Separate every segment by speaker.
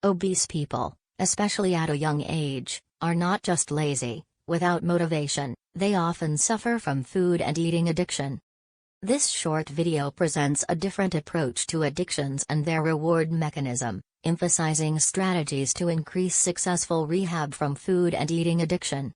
Speaker 1: Obese people, especially at a young age, are not just lazy, without motivation, they often suffer from food and eating addiction. This short video presents a different approach to addictions and their reward mechanism, emphasizing strategies to increase successful rehab from food and eating addiction.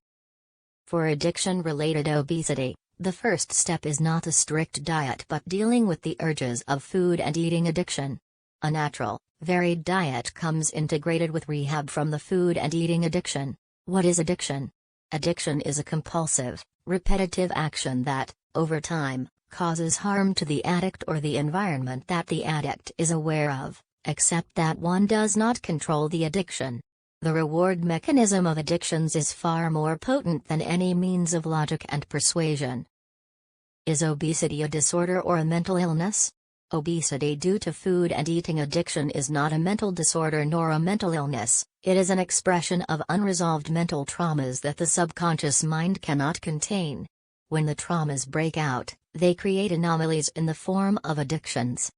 Speaker 1: For addiction-related obesity, the first step is not a strict diet but dealing with the urges of food and eating addiction. A natural, varied diet comes integrated with rehab from the food and eating addiction. What is addiction? Addiction is a compulsive, repetitive action that, over time, causes harm to the addict or the environment that the addict is aware of, except that one does not control the addiction. The reward mechanism of addictions is far more potent than any means of logic and persuasion. Is obesity a disorder or a mental illness? Obesity due to food and eating addiction is not a mental disorder nor a mental illness, it is an expression of unresolved mental traumas that the subconscious mind cannot contain. When the traumas break out, they create anomalies in the form of addictions.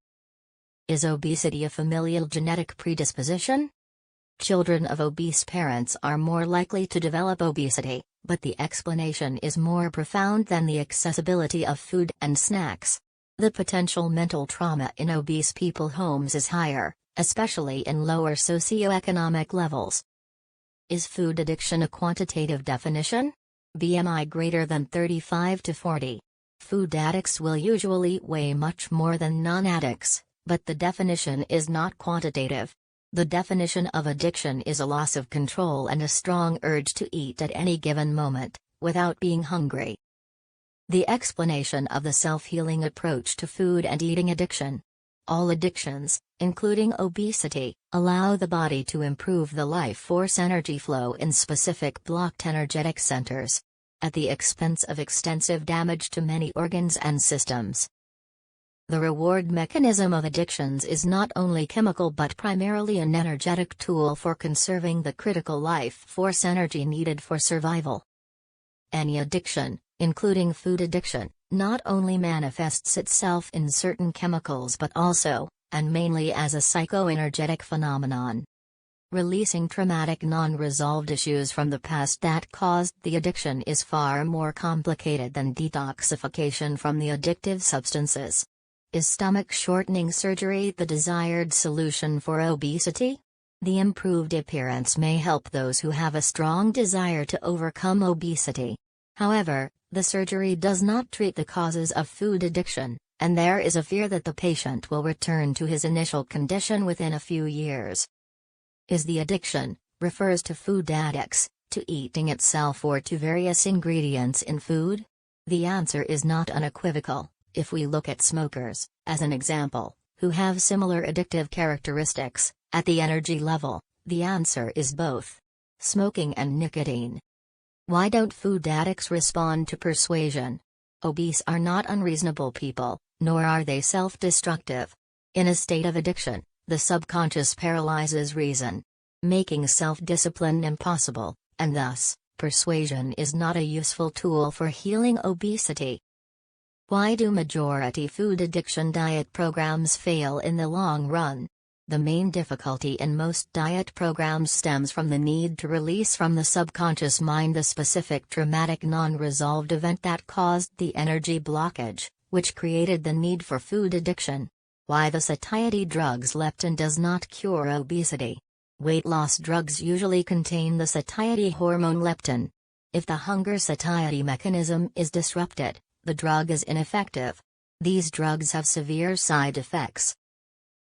Speaker 1: Is obesity a familial genetic predisposition? Children of obese parents are more likely to develop obesity, but the explanation is more profound than the accessibility of food and snacks. The potential mental trauma in obese people homes is higher, especially in lower socioeconomic levels. Is food addiction a quantitative definition? BMI greater than 35 to 40. Food addicts will usually weigh much more than non-addicts, but the definition is not quantitative. The definition of addiction is a loss of control and a strong urge to eat at any given moment, without being hungry. The explanation of the self-healing approach to food and eating addiction. All addictions, including obesity, allow the body to improve the life force energy flow in specific blocked energetic centers, at the expense of extensive damage to many organs and systems. The reward mechanism of addictions is not only chemical but primarily an energetic tool for conserving the critical life force energy needed for survival. Any addiction, including food addiction, not only manifests itself in certain chemicals but also, and mainly as a psychoenergetic phenomenon. Releasing traumatic non-resolved issues from the past that caused the addiction is far more complicated than detoxification from the addictive substances. Is stomach shortening surgery the desired solution for obesity? The improved appearance may help those who have a strong desire to overcome obesity. However, the surgery does not treat the causes of food addiction, and there is a fear that the patient will return to his initial condition within a few years. Is the addiction, refers to food addicts, to eating itself or to various ingredients in food? The answer is not unequivocal. If we look at smokers, as an example, who have similar addictive characteristics, at the energy level, the answer is both. Smoking and nicotine. Why don't food addicts respond to persuasion? Obese are not unreasonable people, nor are they self-destructive. In a state of addiction, the subconscious paralyzes reason, making self-discipline impossible, and thus, persuasion is not a useful tool for healing obesity. Why do majority food addiction diet programs fail in the long run? The main difficulty in most diet programs stems from the need to release from the subconscious mind the specific traumatic non-resolved event that caused the energy blockage, which created the need for food addiction. Why the satiety drugs leptin does not cure obesity? Weight loss drugs usually contain the satiety hormone leptin. If the hunger satiety mechanism is disrupted, the drug is ineffective. These drugs have severe side effects.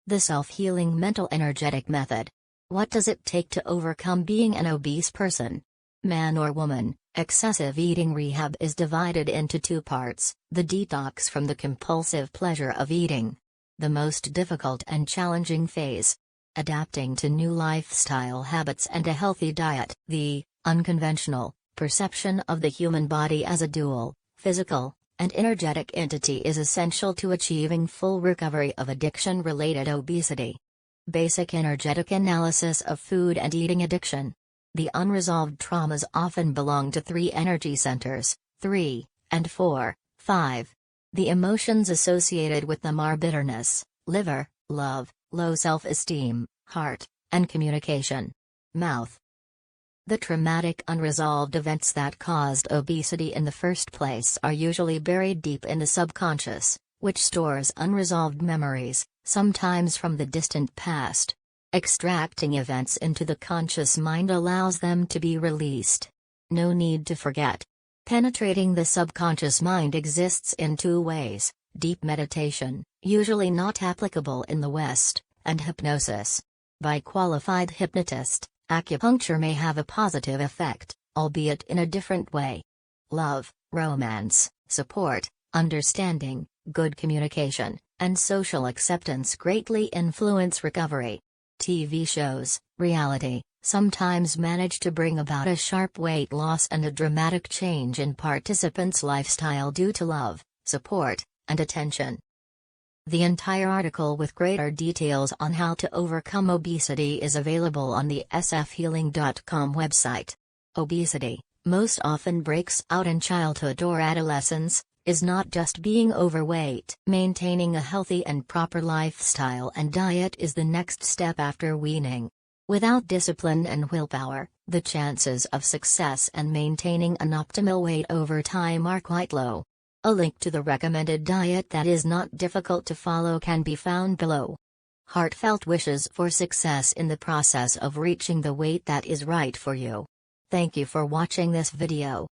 Speaker 1: The self-healing mental energetic method. What does it take to overcome being an obese person? Man or woman, excessive eating rehab is divided into two parts, the detox from the compulsive pleasure of eating. The most difficult and challenging phase. Adapting to new lifestyle habits and a healthy diet. The unconventional perception of the human body as a dual, physical, and energetic entity is essential to achieving full recovery of addiction-related obesity. Basic energetic analysis of food and eating addiction. The unresolved traumas often belong to 3 energy centers, 3, and 4, 5. The emotions associated with them are bitterness, liver, love, low self-esteem, heart, and communication. Mouth. The traumatic unresolved events that caused obesity in the first place are usually buried deep in the subconscious, which stores unresolved memories, sometimes from the distant past. Extracting events into the conscious mind allows them to be released. No need to forget. Penetrating the subconscious mind exists in two ways: deep meditation, usually not applicable in the West, and hypnosis. By qualified hypnotist, acupuncture may have a positive effect, albeit in a different way. Love, romance, support, understanding, good communication, and social acceptance greatly influence recovery. TV shows, reality, sometimes manage to bring about a sharp weight loss and a dramatic change in participants' lifestyle due to love, support, and attention. The entire article with greater details on how to overcome obesity is available on the sfhealing.com website. Obesity, most often breaks out in childhood or adolescence, is not just being overweight. Maintaining a healthy and proper lifestyle and diet is the next step after weaning. Without discipline and willpower, the chances of success and maintaining an optimal weight over time are quite low. A link to the recommended diet that is not difficult to follow can be found below. Heartfelt wishes for success in the process of reaching the weight that is right for you. Thank you for watching this video.